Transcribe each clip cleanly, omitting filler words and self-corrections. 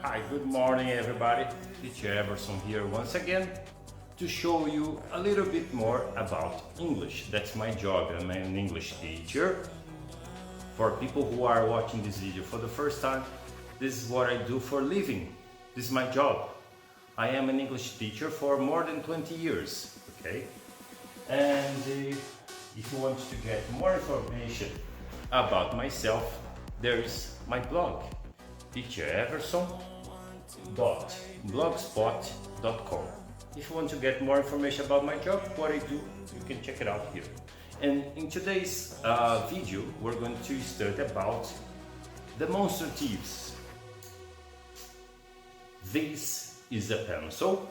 Hi, good morning everybody. Teacher Everson here once again to show you a little bit more about English. That's my job. I'm an English teacher. For people who are watching this video for the first time, this is what I do for a living. This is my job. I am an English teacher for more than 20 years, okay? And if you want to get more information about myself, there is my blog, teachereverson.blogspot.com. If you want to get more information about my job, what I do, you can check it out here. And in today's video, we're going to study about demonstratives. This is a pencil.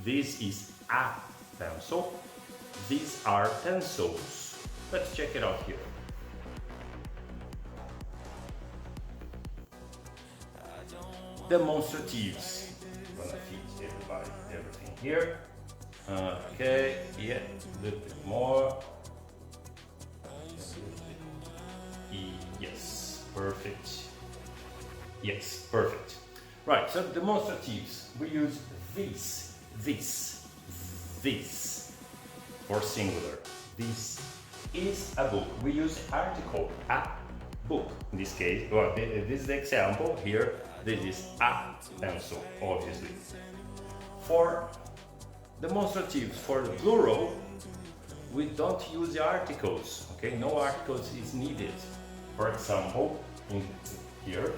This is a pencil. These are pencils. Let's check it out here. Demonstratives. I'm gonna feed everything here. Okay, yeah, a little bit more. Yes, perfect. Yes, perfect. Right, so demonstratives, we use this for singular. This is a book. We use article, a book. In this case, well, this is the example here. This is a pencil, obviously. For demonstratives, for the plural, we don't use the articles, okay? No articles is needed. For example, in here,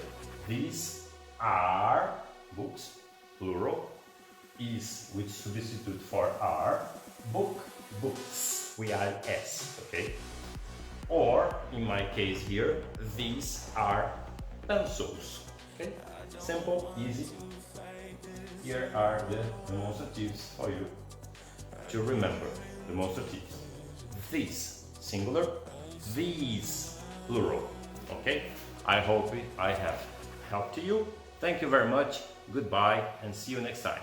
these are books, plural, is which substitute for are, book, books, we add s, okay? Or, in my case here, these are pencils, okay? Simple, easy. Here are the demonstratives for you to remember. Demonstratives. These, singular, these, plural. Okay? I hope I have helped you. Thank you very much. Goodbye and see you next time.